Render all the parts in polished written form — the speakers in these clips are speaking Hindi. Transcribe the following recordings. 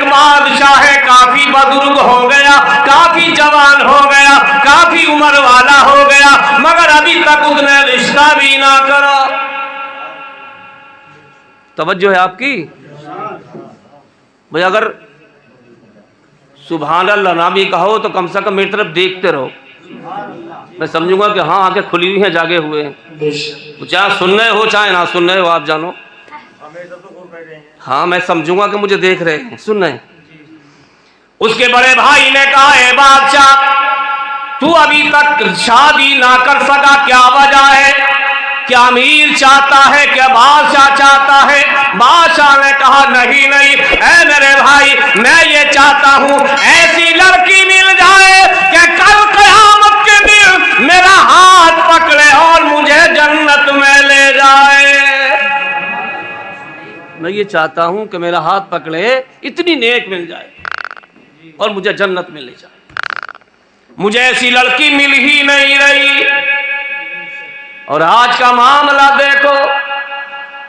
बादशाह है, काफी बुजुर्ग हो गया, काफी जवान हो गया, काफी उम्र वाला हो गया, मगर अभी तक उसने रिश्ता भी ना करा। तवज्जो है आपकी भाई? अगर सुभान अल्लाह ना भी कहो तो कम से कम मेरी तरफ देखते रहो, मैं समझूंगा कि हाँ आंखें खुली हुई हैं, जागे हुए हैं। चाहे सुन रहे हो चाहे ना सुन रहे हो, आप जानो, हाँ मैं समझूंगा कि मुझे देख रहे हैं, सुन रहे हैं। उसके बड़े भाई ने कहा, ए बादशाह, तू अभी तक शादी ना कर सका, क्या वजह है? क्या अमीर चाहता है, क्या बादशाह चाहता है? बादशाह ने कहा, नहीं नहीं ऐ मेरे भाई, मैं ये चाहता हूं ऐसी लड़की मिल जाए कि कल क़यामत के दिन मेरा हाथ पकड़े और मुझे जन्नत में ले जाए। मैं ये चाहता हूं कि मेरा हाथ पकड़े, इतनी नेक मिल जाए और मुझे जन्नत में ले जाए। मुझे ऐसी लड़की मिल ही नहीं रही। और आज का मामला देखो,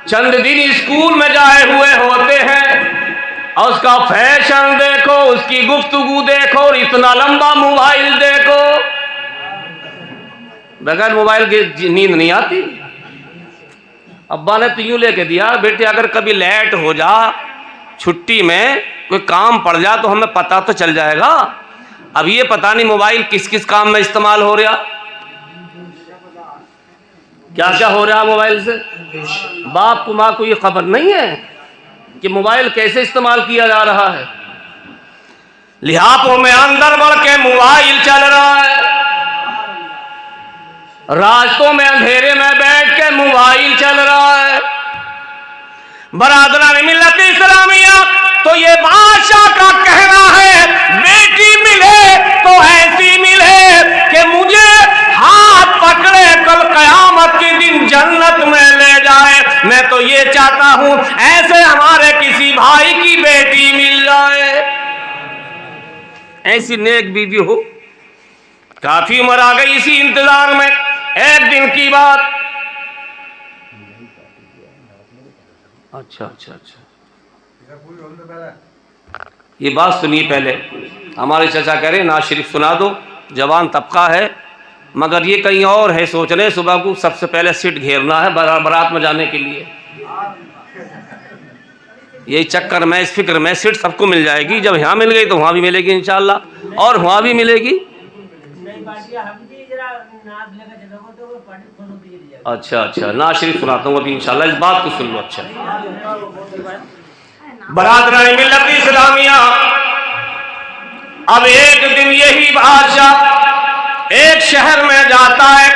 चंद दिन स्कूल में जाए हुए होते हैं और उसका फैशन देखो, उसकी गुफ्तगू देखो, और इतना लंबा मोबाइल देखो। बगैर मोबाइल की नींद नहीं आती। अब्बा ने तो यूं लेके दिया, बेटे अगर कभी लेट हो जा, छुट्टी में कोई काम पड़ जा तो हमें पता तो चल जाएगा। अब ये पता नहीं मोबाइल किस किस काम में इस्तेमाल हो रहा, क्या क्या हो रहा है मोबाइल से। बाप को माँ को ये खबर नहीं है कि मोबाइल कैसे इस्तेमाल किया जा रहा है। लिहाफों में अंदर बढ़ के मोबाइल चल रहा है, रास्तों में अंधेरे में बैठ के मोबाइल चल रहा है। बरादरान मिल्लत इस्लामिया, तो ये बादशाह का कहना है, बेटी मिले तो ऐसी मिले कि मुझे हाथ पकड़े, कल क़यामत के दिन जन्नत में ले जाए। मैं तो ये चाहता हूं ऐसे हमारे किसी भाई की बेटी मिल जाए, ऐसी नेक बीवी हो। काफी उम्र आ गई इसी इंतजार में। एक दिन की बात, अच्छा, ये बात सुनिए पहले। हमारे चाचा कह रहे ना शरीफ सुना दो, जवान तबका है, मगर ये कहीं और है। सोच रहे सुबह को सबसे पहले सीट घेरना है बारात में जाने के लिए। यही चक्कर में, इस फिक्र में सीट सबको मिल जाएगी। जब यहाँ मिल गई तो वहाँ भी मिलेगी इंशाल्लाह, और वहाँ भी मिलेगी। अच्छा, ना शरीफ सुनाता हूँ अभी इंशाल्लाह, इस बात को सुन लो। अच्छा, बरादरान मिल्लत इस्लामिया, अब एक दिन यही बादशाह एक शहर में जाता है,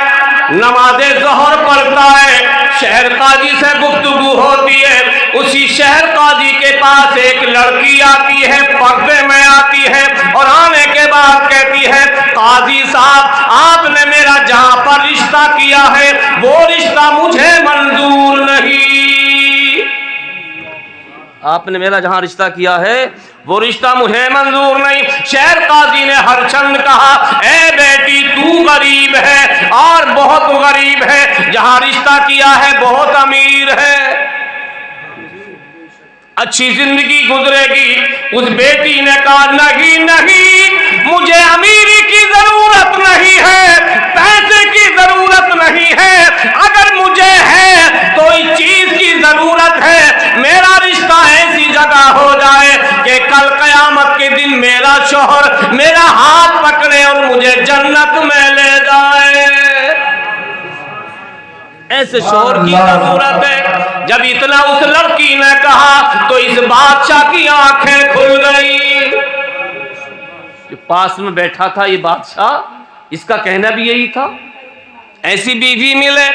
नमाज़े ज़ोहर पढ़ता है, शहर काजी से गुफ्तगू होती है। उसी शहर काजी के पास एक लड़की आती है, पर्दे में आती है, और आने के बाद कहती है, काजी साहब आपने मेरा जहां पर रिश्ता किया है वो रिश्ता मुझे मंजूर नहीं। आपने मेरा जहां रिश्ता किया है वो रिश्ता मुझे मंजूर नहीं। शहर काजी ने हर चंद कहा, ए बेटी तू गरीब है और बहुत गरीब है, जहां रिश्ता किया है बहुत अमीर है, अच्छी जिंदगी गुजरेगी। उस बेटी ने कहा, नहीं नहीं, मुझे अमीरी की जरूरत नहीं है, पैसे की जरूरत नहीं है, अगर मुझे है तो इस चीज की जरूरत है, मेरा रिश्ता ऐसी जगह हो जाए कि कल क़यामत के दिन मेरा शौहर मेरा हाथ पकड़े और मुझे जन्नत में ले जाए। ऐसे शौहर की जरूरत है। जब इतना उस लड़की ने कहा तो इस बादशाह की आंखें खुल गई। जो पास में बैठा था ये बादशाह, इसका कहना भी यही था, ऐसी बीवी मिले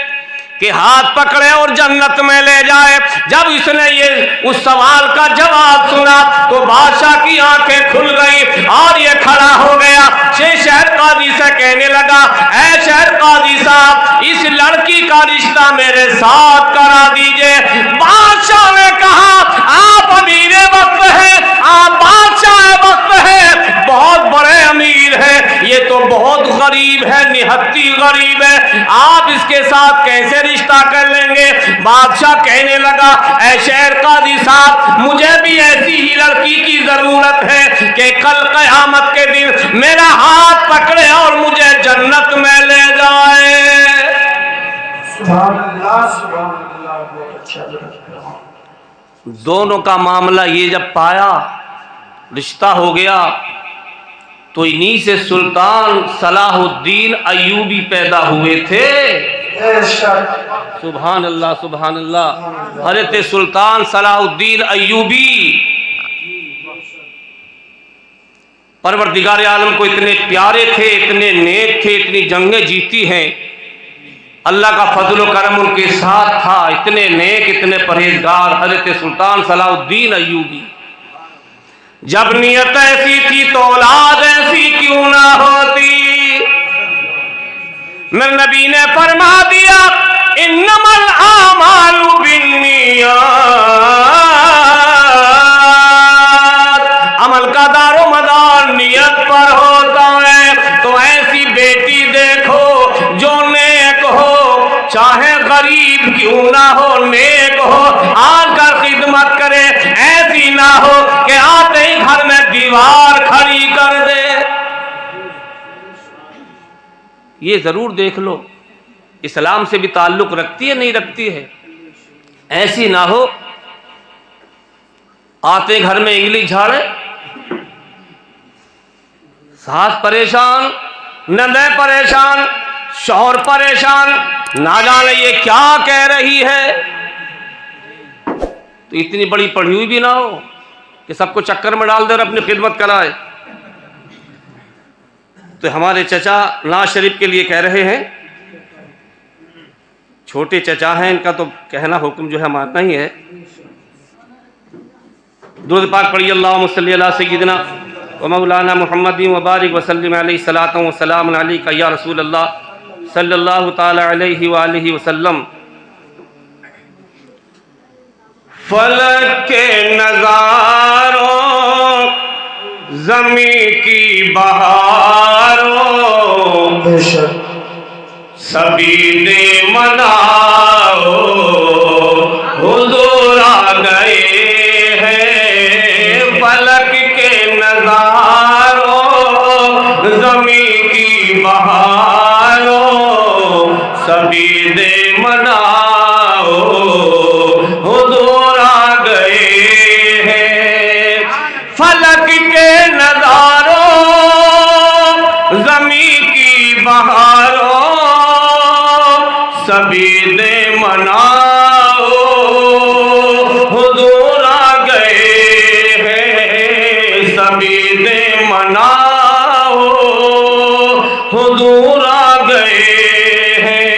कि हाथ पकड़े और जन्नत में ले जाए। जब इसने ये उस सवाल का जवाब सुना तो बादशाह की आंखें खुल गई और ये खड़ा हो गया। शहर काजी से कहने लगा, ऐ शहर काजी साहब, इस लड़की का रिश्ता मेरे साथ करा दीजिए। बादशाह ने कहा, आप अमीर वक्त हैं, आप बादशाह वक्त हैं, बहुत बड़े अमीर हैं, ये तो बहुत गरीब है, निहत्ती गरीब है, आप इसके साथ कैसे रिश्ता कर लेंगे। बादशाह कहने लगा, ऐ शहर काजी साहब, मुझे भी ऐसी ही लड़की की जरूरत सूरत है कि कल क़यामत के दिन मेरा हाथ पकड़े और मुझे जन्नत में ले जाए। दोनों का मामला ये जब पाया, रिश्ता हो गया, तो इन्हीं से सुल्तान सलाहुद्दीन अय्यूबी पैदा हुए थे। सुभान अल्लाह, सुभान अल्लाह। हज़रत सुल्तान सलाहुद्दीन अय्यूबी परवरदिगार आलम को इतने प्यारे थे, इतने नेक थे, इतनी जंगें जीती हैं, अल्लाह का फजल व करम उनके साथ था। इतने नेक, इतने परहेजगार हज़रत सुल्तान सलाहुद्दीन अय्यूबी। जब नियत ऐसी थी तो औलाद ऐसी क्यों ना होती। मेरे नबी ने फरमा दिया इन्नमल आमालु बिन्नियात, अमल का दारो मदार नियत पर होता है। तो ऐसी बेटी देखो जो नेक हो, चाहे गरीब क्यों ना हो, नेक हो, आकर खिदमत करे, ऐसी ना हो कि आते ही घर में दीवार खड़ी कर दे। ये जरूर देख लो इस्लाम से भी ताल्लुक रखती है नहीं रखती है। ऐसी ना हो आते घर में इंग्लिश झाड़े, सास परेशान, नंदे परेशान, शौहर परेशान, ना जाने ये क्या कह रही है। तो इतनी बड़ी पढ़ी हुई भी ना हो कि सबको चक्कर में डाल दे और अपनी खिदमत कराए। तो हमारे चचा नाज शरीफ के लिए कह रहे हैं, छोटे चचा हैं, इनका तो कहना हुक्म जो है मानना ही है। दुरूद पाक पढ़िए, अल्लाहुम्मा सल्ली अला सय्यिदिना व मौलाना मुहम्मदिन व बारिक व सल्लिम अलैहि सलातु व सलाम अलैका या रसूल अल्लाह सल्लल्लाहु ताला अलैहि व आलिहि वसल्लम। फलक के नज़ारों, ज़मीं की बहारों, सभी ने मनाओ, हुजूर आ गए हैं। फलक के नज़ारों, ज़मीं की बहारों, सभी ने मनाओ, हुजूर आ गए हैं। फलक के नज़ारों, ज़मीं की बहारों, सभी ने मनाओ, हुजूर आ गए हैं। सभी ने मनाओ, हुजूर आ गए हैं।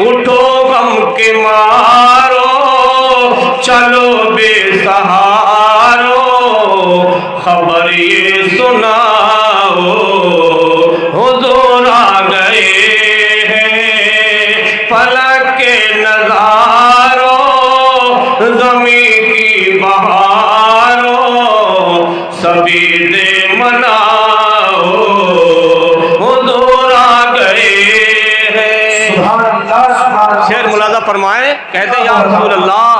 उठो गम के मारो, चलो बेसहारो, खबर ये सुनाओ, हुजूर आ गए हैं। फलक के नज़ारों, ज़मीं की बहारों, सभी ने मनाओ, हुजूर आ गए हैं। शेर मुलाजा फरमाए, कहते या रसूल अल्लाह,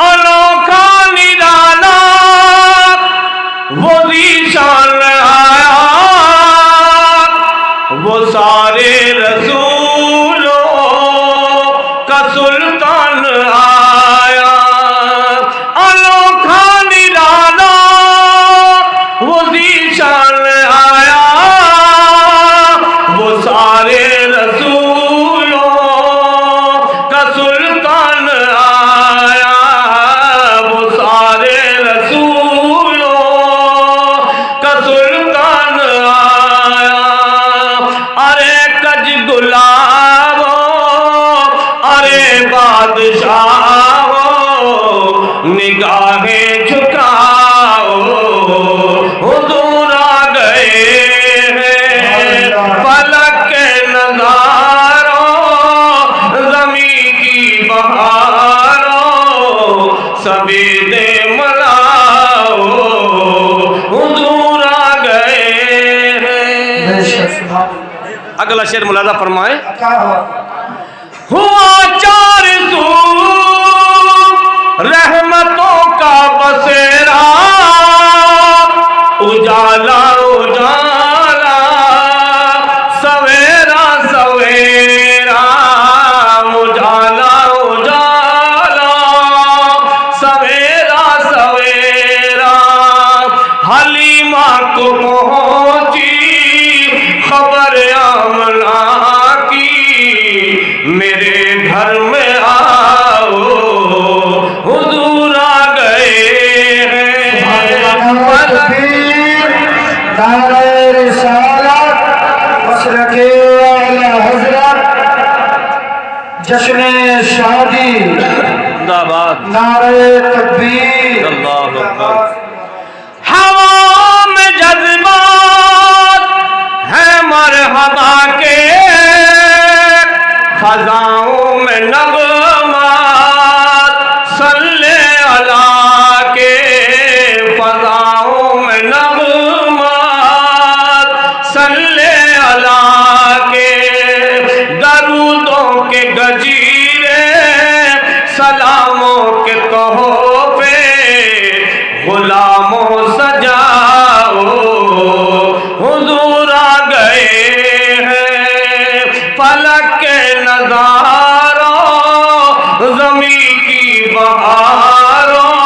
अनोखा निराला वो ज़ीशान आया, वो सारे रसूलों का सुल्तान आया। अनोखा निराला वो ज़ीशान आया, वो सारे रसूलों का सुल्तान आया, वो सारे रसूलों का सुल्तान आया। अरे कज गुलाबो, अरे बादशाहो, निगाहें झुकाओ, हुजूर आ गए हैं। फलक के नज़ारों, ज़मीं की बहारों, सभी ने मनाओ, हुजूर आ गए हैं। अगला शेर मुलाजा फरमाए, हुआ चार सू रहमतों जश्न शादी, जिंदाबाद, नारे तकबीर, अल्लाहु अकबर। हवा में जज्बात है मरहबा के, खजाओं में नगमात सल्ले अला के, फजाओं में नगमात सल्ले अला के, दरूदों के गजीरे सलामों के तोहफे गुलामों सजाओ, हुजूर आ गए हैं फलक के नजारों, ज़मीं की बहारों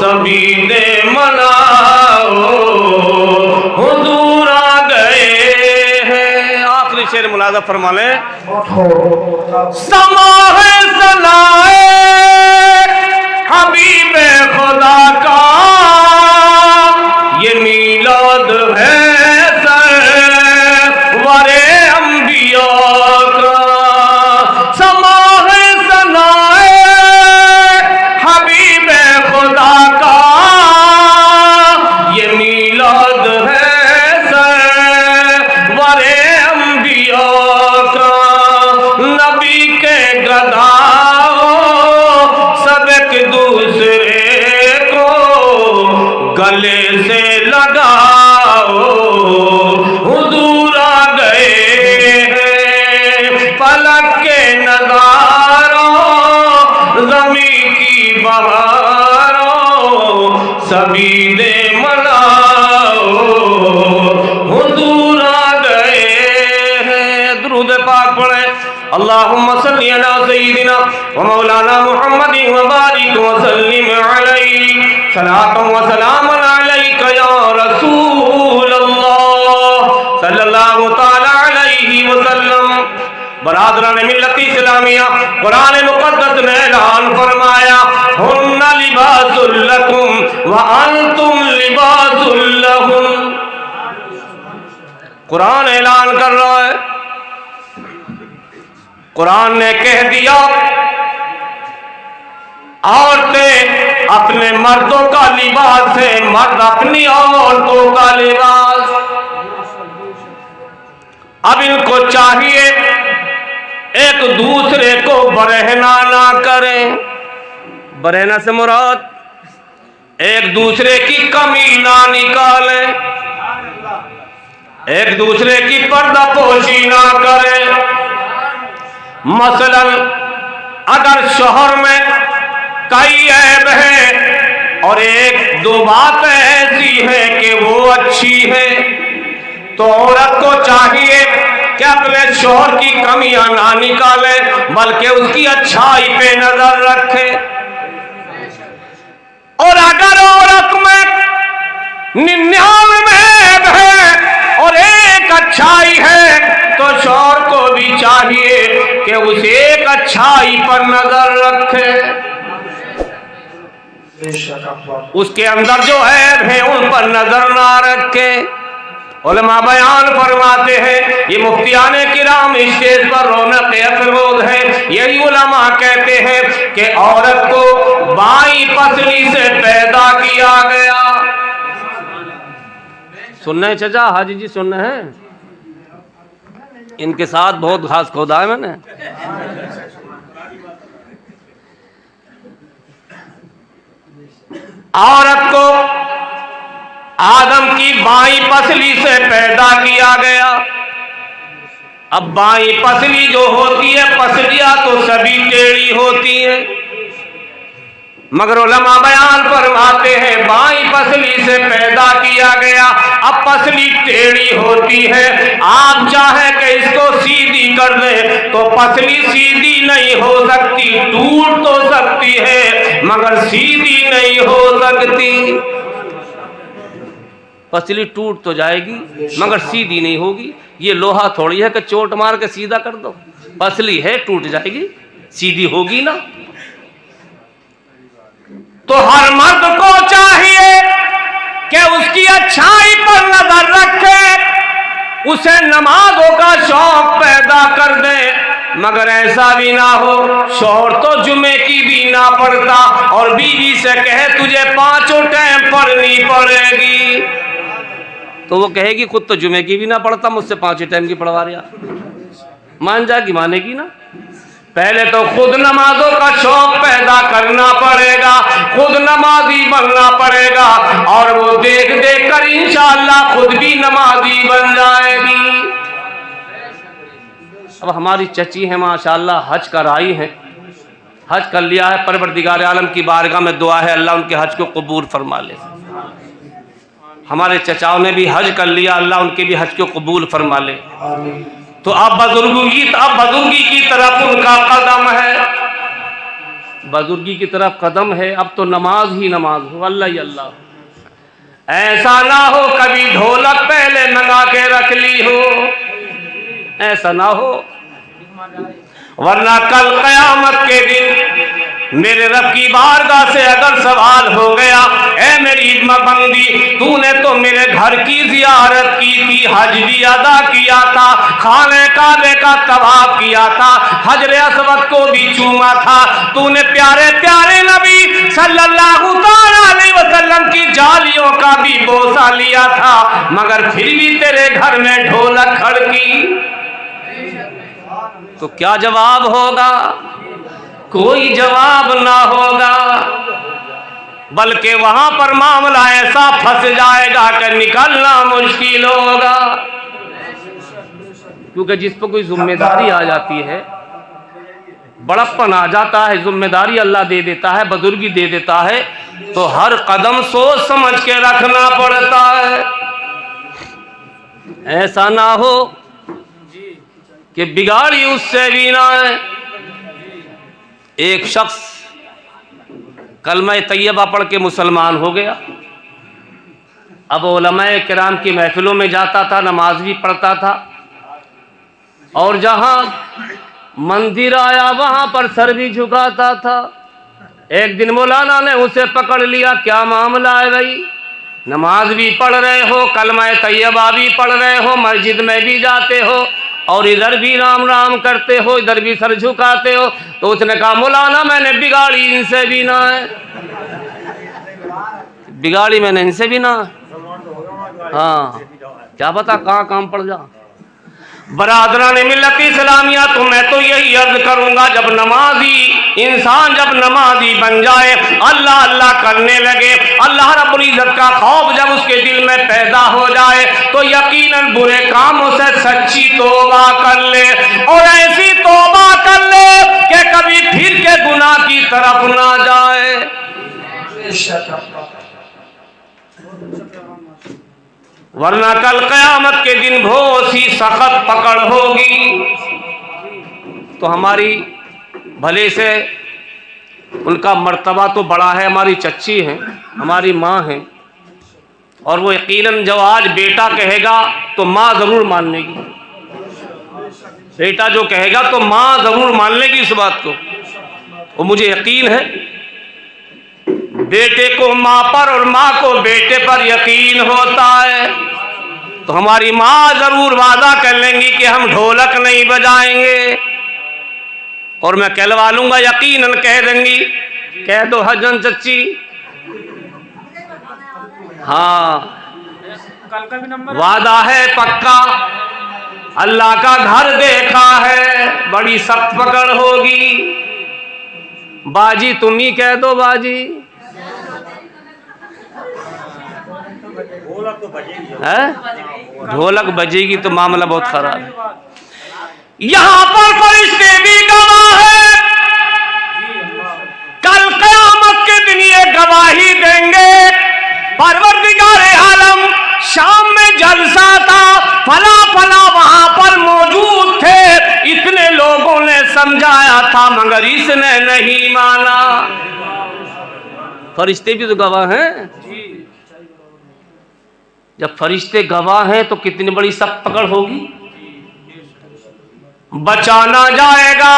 सभी ने मनाओ, हुजूर आ गए हैं। आखिरी शेर मुलाज़ा फरमा लें। समा है सलाए हबीबे खुदा का, ये मीलाद है सरवरे अंबिया का। समा है सनाए हबीबे खुदा का, ये मीलाद है सरवरे अंबिया का। नबी के गदाओ सब एक दूसरे को गले से लगाओ, हुजूर आ गए हैं फलक के नजारों, ज़मीं की बहारों सभी ने मनाओ, हुजूर आ गए हैं। दुरूद पाक पढ़े। अल्लाहुम्मा सल्ली अला सय्यिदिना व मौलाना मुहम्मदिन व बारिक व सल्लिम अलैहि, सलातन व सलामन अलैका या रसूल अल्लाह सल्लल्लाहु तआला अलैहि वसल्लम। बरादरान मिल्लत इस्लामिया, कुरान मुक़द्दस ने ऐलान फरमाया, हुन्ना लिबासुल लकुम व अंतुम लिबासुल लहुन। कुरान ऐलान कर रहा है, कुरान ने कह दिया औरतें अपने मर्दों का लिबास है, मर्द अपनी औरतों का लिबास। अब इनको चाहिए एक दूसरे को बरहना ना करें। बरहना से मुराद एक दूसरे की कमी ना निकालें, एक दूसरे की पर्दापोशी ना करें। मसलन अगर शोहर में कई ऐब है और एक दो बात ऐसी है कि वो अच्छी है, तो औरत को चाहिए कि अपने शोहर की कमियां ना निकाले, बल्कि उसकी अच्छाई पे नजर रखे। और अगर औरत में 99 ऐब है और एक अच्छाई है, तो शौहर को भी चाहिए कि उस एक अच्छाई पर नजर रखे, उसके अंदर जो ऐब है उन पर नजर ना रखे। उलमा बयान फरमाते हैं, ये मुफ्तियाने किराम स्टेज पर रौनक अफरोज है। यही उलमा कहते हैं कि औरत को बाई पसली से पैदा किया गया। सुनने चचा हाजी जी सुनने हैं, इनके साथ बहुत घास खोदा है मैंने। औरत को आदम की बाई पसली से पैदा किया गया। अब बाई पसली जो होती है, पसलियां तो सभी टेढ़ी होती है, मगर उलमा बयान फरमाते हैं बाई पसली से पैदा किया गया। अब पसली टेढ़ी होती है, आप चाहे कि इसको सीधी कर दे तो पसली सीधी नहीं हो सकती, टूट तो सकती है मगर सीधी नहीं हो सकती। पसली टूट तो जाएगी मगर सीधी नहीं होगी। ये लोहा थोड़ी है कि चोट मार के सीधा कर दो, पसली है टूट जाएगी, सीधी होगी ना। तो हर मर्द को चाहिए कि उसकी अच्छाई पर नजर रखे, उसे नमाजों का शौक पैदा कर दे, मगर ऐसा भी ना हो शौहर तो जुमे की भी ना पढ़ता और बीवी से कहे तुझे 5 टाइम पढ़नी पड़ेगी, तो वो कहेगी खुद तो जुमे की भी ना पढ़ता, मुझसे 5 टाइम की पढ़वा रहा। मान जाएगी? मानेगी ना? पहले तो खुद नमाजों का शौक पैदा करना पड़ेगा, खुद नमाजी बनना पड़ेगा और वो देख देख कर इंशाअल्लाह खुद भी नमाजी बन जाएगी। अब हमारी चची है माशाअल्लाह, हज कर आई है, हज कर लिया है। परवरदिगार आलम की बारगाह में दुआ है अल्लाह उनके हज को कबूल फरमा ले। हमारे चचाओं ने भी हज कर लिया, अल्लाह उनके भी हज को कबूल फरमा ले। तो अब बुजुर्गी की तरफ उनका कदम है, बुजुर्गी की तरफ कदम है। अब तो नमाज ही नमाज हो, अल्लाह ही अल्लाह। ऐसा ना हो कभी ढोलक पहले मंगा के रख ली हो, ऐसा ना हो, वरना कल कयामत के दिन मेरे रब की बारगाह से अगर सवाल हो गया, ऐ मेरी बंदी तूने तो मेरे घर की जियारत की थी, हज भी अदा किया था, खाने काबे का तवाफ किया था, हजर अस्वद को भी चूमा था, तूने प्यारे प्यारे नबी सल्लल्लाहु अलैहि वसल्लम की जालियों का भी बोसा लिया था, मगर फिर भी तेरे घर में ढोलक खड़की, तो क्या जवाब होगा? कोई जवाब ना होगा, बल्कि वहां पर मामला ऐसा फंस जाएगा कि निकलना मुश्किल होगा। क्योंकि जिस पर कोई जिम्मेदारी आ जाती है, बड़प्पन आ जाता है, जिम्मेदारी अल्लाह दे देता है, बुजुर्गी दे देता है, तो हर कदम सोच समझ के रखना पड़ता है। ऐसा ना हो कि बिगाड़ी उससे भी ना है। एक शख्स कलमा तैयबा पढ़ के मुसलमान हो गया, अब उलमाए किराम की महफिलों में जाता था, नमाज भी पढ़ता था, और जहां मंदिर आया वहां पर सर भी झुकाता था। एक दिन मौलाना ने उसे पकड़ लिया, क्या मामला है भाई, नमाज भी पढ़ रहे हो, कलमा तैयबा भी पढ़ रहे हो, मस्जिद में भी जाते हो और इधर भी राम राम करते हो, इधर भी सर झुकाते हो। तो उसने कहा मौलाना मैंने बिगाड़ी इनसे भी ना है, बिगाड़ी मैंने इनसे भी ना, हाँ क्या पता कहाँ काम पड़ जा। बरादरान मिल्लत इस्लामिया, तो मैं तो यही अर्ज करूंगा, जब नमाजी इंसान जब नमाजी बन जाए, अल्लाह अल्लाह करने लगे, अल्लाह रब्बुल इज्जत का खौफ जब उसके दिल में पैदा हो जाए, तो यकीनन बुरे कामों से सच्ची तौबा कर ले, और ऐसी तौबा कर ले कि कभी फिर के गुनाह की तरफ ना जाए। वरना कल कयामत के दिन बहुत सी सख्त पकड़ होगी। तो हमारी भले से उनका मर्तबा तो बड़ा है, हमारी चच्ची हैं, हमारी माँ हैं, और वो यकीनन जब आज बेटा कहेगा तो माँ ज़रूर मान लेगी, बेटा जो कहेगा तो माँ ज़रूर मान लेगी इस बात को, वो मुझे यकीन है। बेटे को माँ पर और माँ को बेटे पर यकीन होता है, तो हमारी माँ जरूर वादा कर लेंगी कि हम ढोलक नहीं बजाएंगे, और मैं कहलवा लूंगा, यकीनन कह देंगी, कह दो हजन चच्ची, हाँ वादा है पक्का, अल्लाह का घर देखा है, बड़ी सख्त पकड़ होगी। बाजी तुम ही कह दो, बाजी ढोलक बजेगी तो मामला बहुत खराब है। यहां पर फरिश्ते भी गवाह है, कल क़यामत के दिन ये गवाही देंगे, परवरदिगार आलम शाम में जलसा था, फला फला वहां पर मौजूद थे, इतने लोगों ने समझाया था मगर इसने नहीं माना। फरिश्ते भी तो गवाह हैं, जब फरिश्ते गवाह हैं तो कितनी बड़ी सख्त पकड़ होगी। बचाना जाएगा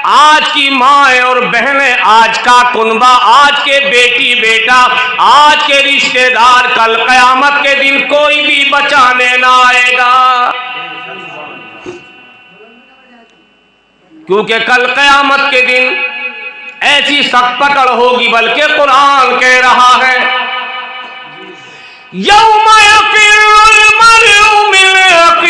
आज की माँ और बहनें, आज का कुनबा, आज के बेटी बेटा, आज के रिश्तेदार, कल कयामत के दिन कोई भी बचाने ना आएगा। क्योंकि कल क़यामत के दिन ऐसी सख्त पकड़ होगी, बल्कि कुरान कह रहा है यौमा यफ़िर्रुल मर्'उ मिन अख़ीह,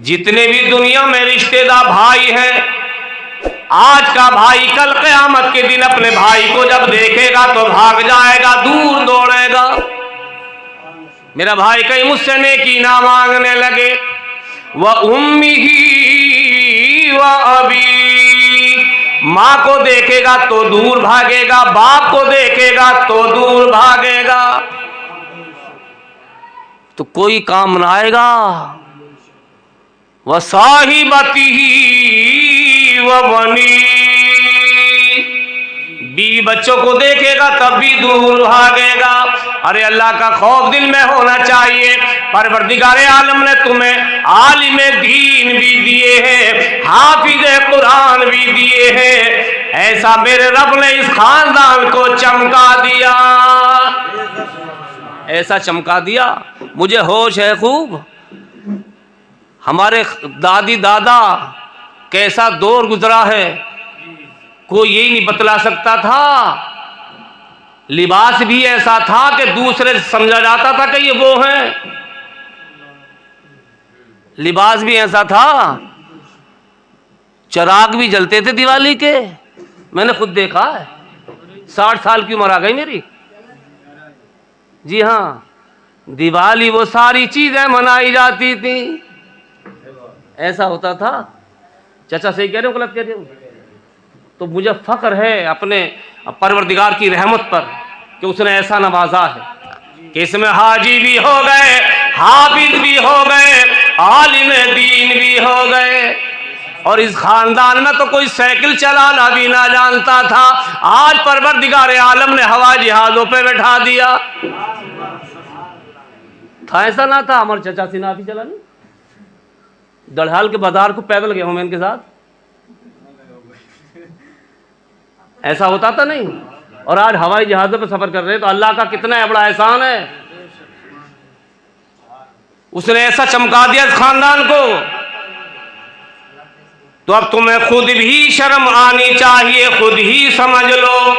जितने भी दुनिया में रिश्तेदार भाई हैं, आज का भाई कल क़यामत के दिन अपने भाई को जब देखेगा तो भाग जाएगा, दूर दौड़ेगा। मेरा भाई कहीं मुझसे नेकी ना मांगने लगे। व उम्मिही व अबी, माँ को देखेगा तो दूर भागेगा, बाप को देखेगा तो दूर भागेगा, तो कोई काम ना आएगा। व साहिबतिही व बनी, बीवी बच्चों को देखेगा तब भी दूर भागेगा। अरे अल्लाह का खौफ दिल में होना चाहिए। परवरदिगार आलम ने तुम्हें आलिम दीन भी दिए हैं, हाफिज कुरान भी दिए हैं। ऐसा मेरे रब ने इस खानदान को चमका दिया, ऐसा चमका दिया। मुझे होश है खूब, हमारे दादी दादा कैसा दौर गुजरा है, कोई यही नहीं बतला सकता था। लिबास भी ऐसा था कि दूसरे से समझा जाता था कि ये वो हैं। लिबास भी ऐसा था, चिराग भी जलते थे दिवाली के, मैंने खुद देखा है। 60 साल की उम्र आ गई मेरी। जी हाँ, दिवाली वो सारी चीजें मनाई जाती थी, ऐसा होता था। चाचा सही कह रहे हो गलत कह रहे हो? तो मुझे फख्र है अपने परवरदिगार की रहमत पर कि उसने ऐसा नवाजा है कि इसमें हाजी भी हो गए, हाफिज भी हो गए, आलिम दीन भी हो गए। और इस खानदान में तो कोई साइकिल चलाना भी ना जानता था, आज परवरदिगार आलम ने हवाई जहाजों पे बैठा दिया। था ऐसा ना था? हमारे चाचा सिन्हा भी चलानी, दड़हाल के बाजार को पैदल गया हूं मैं इनके साथ, ऐसा होता था नहीं। और आज हवाई जहाजों पर सफर कर रहे हैं, तो अल्लाह का कितना बड़ा एहसान है, उसने ऐसा चमका दिया इस खानदान को। तो अब तुम्हें खुद भी शर्म आनी चाहिए, खुद ही समझ लो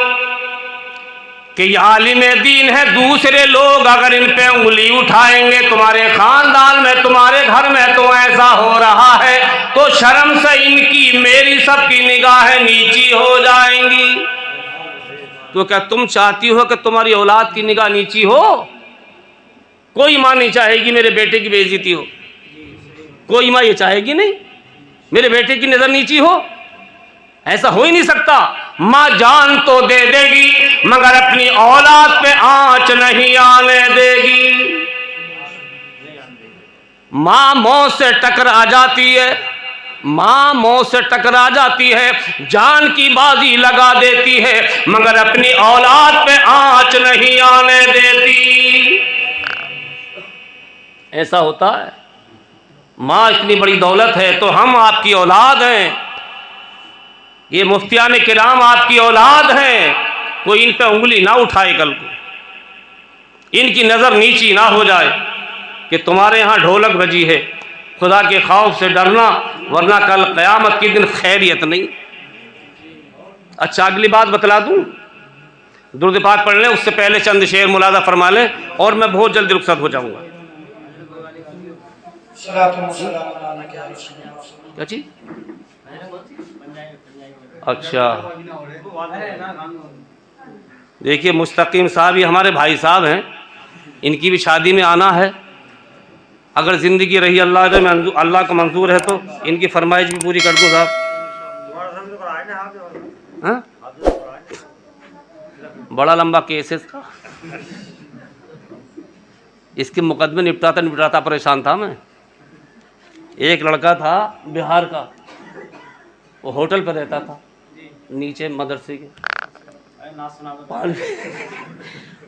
कि ये आलिम दीन है। दूसरे लोग अगर इन पे उंगली उठाएंगे, तुम्हारे खानदान में, तुम्हारे घर में तो ऐसा हो रहा है, तो शर्म से इनकी मेरी सबकी निगाहें नीची हो जाएंगी। तो क्या तुम चाहती हो कि तुम्हारी औलाद की निगाह नीची हो? कोई माँ नहीं चाहेगी मेरे बेटे की बेइज्जती हो, कोई माँ ये चाहेगी नहीं मेरे बेटे की नजर नीची हो, ऐसा हो ही नहीं सकता। माँ जान तो दे देगी मगर अपनी औलाद पे आंच नहीं आने देगी। माँ मौत से टकरा जाती है, माँ मौत से टकरा जाती है, जान की बाजी लगा देती है, मगर अपनी औलाद पे आंच नहीं आने देती। ऐसा होता है। माँ इतनी बड़ी दौलत है, तो हम आपकी औलाद हैं, ये मुफ्तियान किराम आपकी औलाद हैं। कोई इन पे उंगली ना उठाए, कल को इनकी नज़र नीची ना हो जाए कि तुम्हारे यहाँ ढोलक बजी है। खुदा के खौफ से डरना, वरना कल क़यामत के दिन खैरियत नहीं। अच्छा, अगली बात बतला दूँ, दुरूद पाक पढ़ लें, उससे पहले चंद शेर मुलादा फरमा लें और मैं बहुत जल्दी रुखसत हो जाऊँगा। क्या चीज़? अच्छा, देखिए मुस्तकीम साहब ये हमारे भाई साहब हैं, इनकी भी शादी में आना है। अगर ज़िंदगी रही अल्लाह को मंजूर है तो इनकी फरमाइश भी पूरी कर दो साहब। हाँ? बड़ा लंबा केस है इसका, इसके मुकदमे निपटाता परेशान था मैं। एक लड़का था बिहार का, वो होटल पर रहता था नीचे मदरसे के,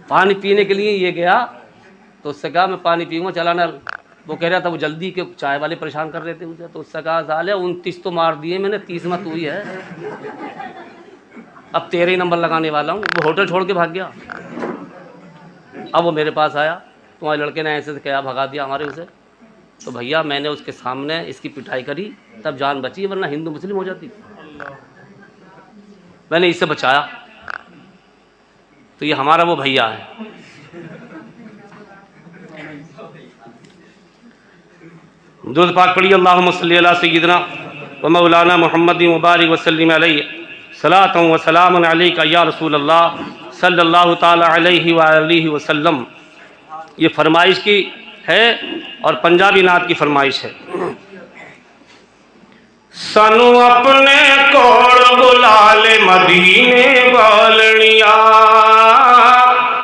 पानी पीने के लिए ये गया, तो उससे कहा मैं पानी पीऊँगा, चलाना। वो कह रहा था वो जल्दी के चाय वाले परेशान कर रहे थे मुझे, तो उससे कहा साले 29 तो मार दिए मैंने, 30वां तू ही है, अब 13 ही नंबर लगाने वाला हूँ। वो होटल छोड़ के भाग गया। अब वो मेरे पास आया, तुम्हारे लड़के ने ऐसे क्या भगा दिया हमारे उसे। तो भैया मैंने उसके सामने इसकी पिटाई करी, तब जान बची, वरना हिंदू मुस्लिम हो जाती। मैंने इससे बचाया। तो ये हमारा वो भैया है। दुरूद पाक पढ़िए, अल्लाहुम्मा सल्ली अला सय्यिदिना व मौलाना मुहम्मद मुबारक वसल्लिम अलैहि सलातun व सलामुन अलैका या रसूल अल्लाह सल्लल्लाहु ताला अलैहि व आलिहि वसल्लम। ये फरमाइश की है और पंजाबी नात की फरमाइश है। सानू अपने कोल बुला ले मदीने वालनिया,